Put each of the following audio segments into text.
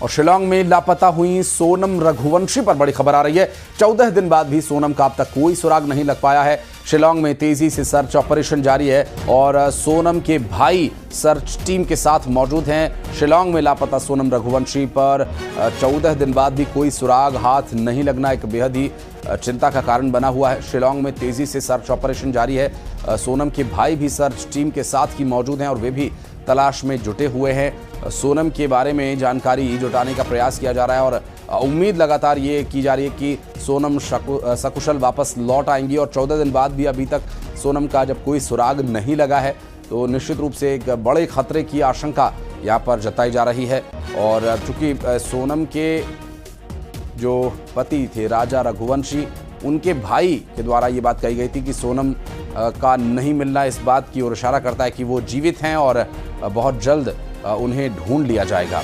और शिलांग में लापता हुई सोनम रघुवंशी पर बड़ी खबर आ रही है। 14 दिन बाद भी सोनम का अब तक कोई सुराग नहीं लग पाया है। शिलांग में तेजी से सर्च ऑपरेशन जारी है और सोनम के भाई सर्च टीम के साथ मौजूद हैं। शिलांग में लापता सोनम रघुवंशी पर 14 दिन बाद भी कोई सुराग हाथ नहीं लगना एक बेहद ही चिंता का कारण बना हुआ है। शिलांग में तेजी से सर्च ऑपरेशन जारी है। सोनम के भाई भी सर्च टीम के साथ ही मौजूद हैं और वे भी तलाश में जुटे हुए हैं। सोनम के बारे में जानकारी जुटाने का प्रयास किया जा रहा है और उम्मीद लगातार ये की जा रही है कि सोनम सकुशल वापस लौट आएंगी। और 14 दिन बाद भी अभी तक सोनम का जब कोई सुराग नहीं लगा है तो निश्चित रूप से एक बड़े खतरे की आशंका यहाँ पर जताई जा रही है। और चूंकि सोनम के जो पति थे राजा रघुवंशी, उनके भाई के द्वारा ये बात कही गई थी कि सोनम का नहीं मिलना इस बात की ओर इशारा करता है कि वो जीवित हैं और बहुत जल्द उन्हें ढूंढ लिया जाएगा।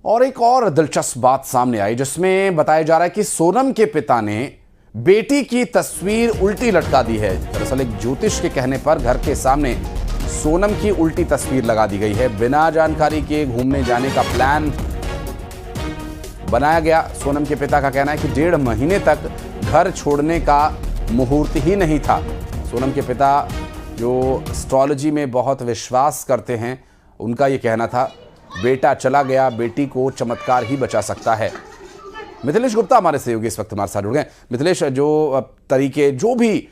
और एक और दिलचस्प बात सामने आई जिसमें बताया जा रहा है कि सोनम के पिता ने बेटी की तस्वीर उल्टी लटका दी है। दरअसल एक ज्योतिष के कहने पर घर के सामने सोनम की उल्टी तस्वीर लगा दी गई है। बिना जानकारी के घूमने जाने का प्लान बनाया गया। सोनम के पिता का कहना है कि 1.5 महीने तक घर छोड़ने का मुहूर्त ही नहीं था। सोनम के पिता जो एस्ट्रोलॉजी में बहुत विश्वास करते हैं, उनका ये कहना था बेटा चला गया, बेटी को चमत्कार ही बचा सकता है। मिथिलेश गुप्ता हमारे सहयोगी इस वक्त हमारे साथ जुड़ गए। मिथिलेश, जो तरीके जो भी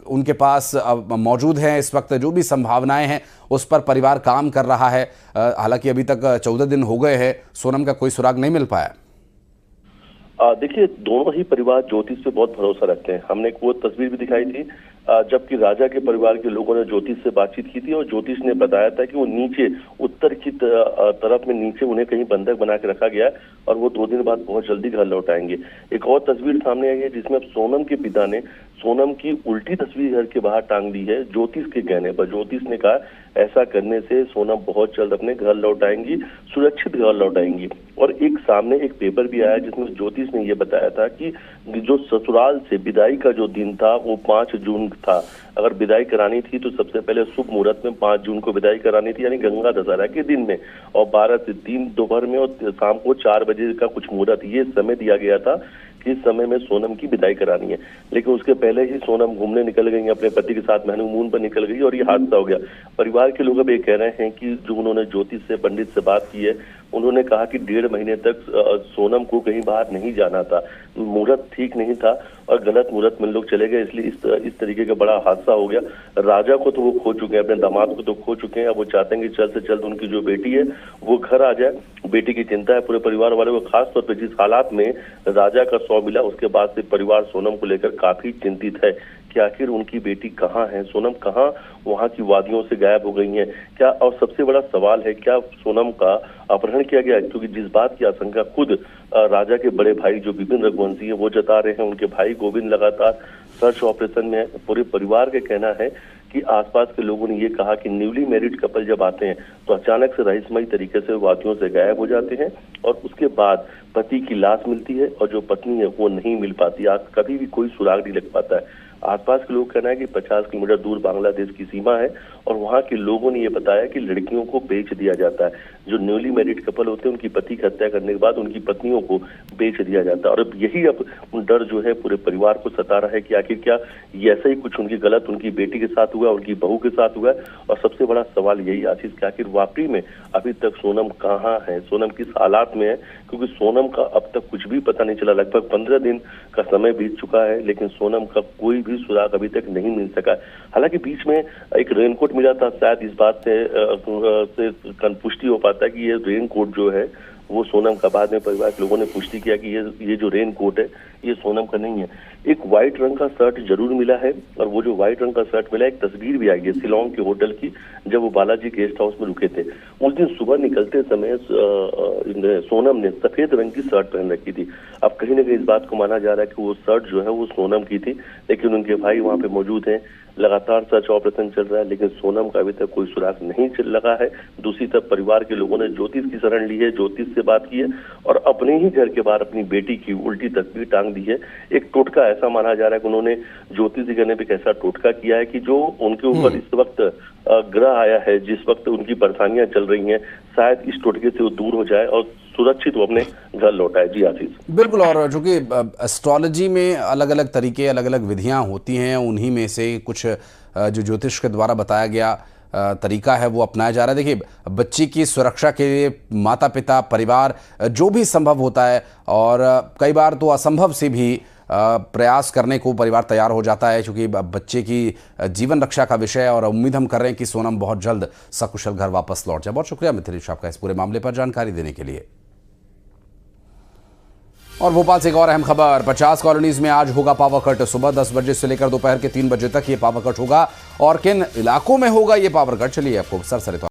उनके पास मौजूद हैं इस वक्त, जो भी संभावनाएं हैं उस पर परिवार काम कर रहा है। हालांकि अभी तक 14 दिन हो गए हैं, सोनम का कोई सुराग नहीं मिल पाया। देखिए, दोनों ही परिवार ज्योतिष पे बहुत भरोसा रखते हैं। हमने एक वो तस्वीर भी दिखाई थी जबकि राजा के परिवार के लोगों ने ज्योतिष से बातचीत की थी और ज्योतिष ने बताया था कि वो नीचे उत्तर की तरफ में नीचे उन्हें कहीं बंधक बना के रखा गया है और वो 2 दिन बाद बहुत जल्दी घर लौट आएंगे। एक और तस्वीर सामने आई है जिसमें अब सोनम के पिता ने सोनम की उल्टी तस्वीर घर के बाहर टांग दी है ज्योतिष के कहने पर। ज्योतिष ने कहा ऐसा करने से सोनम बहुत जल्द अपने घर लौट आएंगी, सुरक्षित घर लौट आएंगी। और एक सामने एक पेपर भी आया जिसमें ज्योतिष ने यह बताया था कि जो ससुराल से विदाई का जो दिन था वो 5 जून था। अगर विदाई करानी थी तो सबसे पहले शुभ मुहूर्त में 5 जून को विदाई करानी थी, यानी गंगा दशहरा के दिन में, और 12 से 3 दोपहर में और शाम को 4 बजे का कुछ मुहूर्त, ये समय दिया गया था कि इस समय में सोनम की विदाई करानी है। लेकिन उसके पहले ही सोनम घूमने निकल गई, अपने पति के साथ हनीमून पर निकल गई और ये हादसा हो गया। परिवार के लोग अब ये कह रहे हैं कि जो उन्होंने ज्योतिष से, पंडित से बात की है, उन्होंने कहा कि 1.5 महीने तक सोनम को कहीं बाहर नहीं जाना था, मुहूर्त ठीक नहीं था और गलत मुहूर्त में लोग चले गए, इसलिए इस तरीके का बड़ा हादसा हो गया। राजा को तो वो खो चुके हैं, अपने दामाद को तो खो चुके हैं। अब वो चाहते हैं कि जल्द से जल्द उनकी जो बेटी है वो घर आ जाए। बेटी की चिंता है पूरे परिवार वाले को, खासतौर पर जिस हालात में राजा का शव मिला उसके बाद से परिवार सोनम को लेकर काफी चिंतित है कि आखिर उनकी बेटी कहाँ है, सोनम कहाँ वहां की वादियों से गायब हो गई हैं क्या। और सबसे बड़ा सवाल है क्या सोनम का अपहरण किया गया, क्योंकि जिस बात की आशंका खुद राजा के बड़े भाई जो विपिन रघुवंशी है वो जता रहे हैं, उनके भाई गोविंद लगातार सर्च ऑपरेशन में है। पूरे परिवार का कहना है कि आसपास के लोगों ने ये कहा कि न्यूली मैरिड कपल जब आते हैं तो अचानक से रहस्यमयी तरीके से वादियों से गायब हो जाते हैं और उसके बाद पति की लाश मिलती है और जो पत्नी है वो नहीं मिल पाती। आज कभी भी कोई सुराग नहीं लग पाता है। आसपास के लोग कहना है कि 50 किलोमीटर दूर बांग्लादेश की सीमा है और वहां के लोगों ने ये बताया कि लड़कियों को बेच दिया जाता है। जो न्यूली मैरिड कपल होते हैं उनकी पति की हत्या करने के बाद उनकी पत्नियों को बेच दिया जाता है। और अब यही अब डर जो है पूरे परिवार को सता रहा है कि आखिर क्या ये ऐसा ही कुछ उनकी गलत उनकी बेटी के साथ हुआ, उनकी बहू के साथ हुआ है। और सबसे बड़ा सवाल यही आशीष कि आखिर वाकई में अभी तक सोनम कहाँ है, सोनम किस हालात में है, क्योंकि सोनम का अब तक कुछ भी पता नहीं चला। लगभग 15 दिन का समय बीत चुका है लेकिन सोनम का कोई भी सुराग अभी तक नहीं मिल सका। हालांकि बीच में एक रेनकोट मिला था, शायद इस बात से पुष्टि हो पाता है कि ये रेनकोट जो है वो सोनम का। बाद में परिवार के लोगों ने पुष्टि किया कि ये जो रेनकोट है ये सोनम का नहीं है। एक व्हाइट रंग का शर्ट जरूर मिला है और वो जो व्हाइट रंग का शर्ट मिला, एक तस्वीर भी आई है शिलांग के होटल की जब वो बालाजी गेस्ट हाउस में रुके थे। उस दिन सुबह निकलते समय सोनम ने सफेद रंग की शर्ट पहन रखी थी। अब कहीं ना कहीं इस बात को माना जा रहा है कि वो शर्ट जो है वो सोनम की थी, लेकिन उनके भाई वहां पे मौजूद हैं। लगातार सर्च ऑपरेशन चल रहा है लेकिन सोनम का अभी तक कोई सुराग नहीं चल लगा है। दूसरी तरफ परिवार के लोगों ने ज्योतिष की शरण ली है, ज्योतिष से बात की है और अपने ही घर के बाहर अपनी बेटी की उल्टी तस्वीर टांग टांग दी है। एक टोटका ऐसा माना जा रहा है कि उन्होंने ज्योति जी गने पे एक ऐसा टोटका किया है कि जो उनके ऊपर इस वक्त ग्रह आया है, जिस वक्त उनकी परेशानियां चल रही हैं, शायद इस टोटके से वो दूर हो जाए और सुरक्षित वो अपने घर लौटाए। जी आशीष। बिल्कुल, और चूंकि एस्ट्रोलॉजी में अलग अलग तरीके, अलग अलग विधियां होती हैं, उन्हीं में से कुछ जो ज्योतिष के द्वारा बताया गया तरीका है वो अपनाया जा रहा है। देखिए, बच्ची की सुरक्षा के लिए माता पिता, परिवार जो भी संभव होता है, और कई बार तो असंभव से भी प्रयास करने को परिवार तैयार हो जाता है, क्योंकि बच्चे की जीवन रक्षा का विषय है। और उम्मीद हम कर रहे हैं कि सोनम बहुत जल्द सकुशल घर वापस लौट जाए। बहुत शुक्रिया मिथिलेश आपका इस पूरे मामले पर जानकारी देने के लिए। और भोपाल से एक और अहम खबर, 50 कॉलोनीज में आज होगा पावर कट। सुबह 10 बजे से लेकर दोपहर के 3 बजे तक ये पावर कट होगा। और किन इलाकों में होगा ये पावर कट, चलिए आपको सरसरी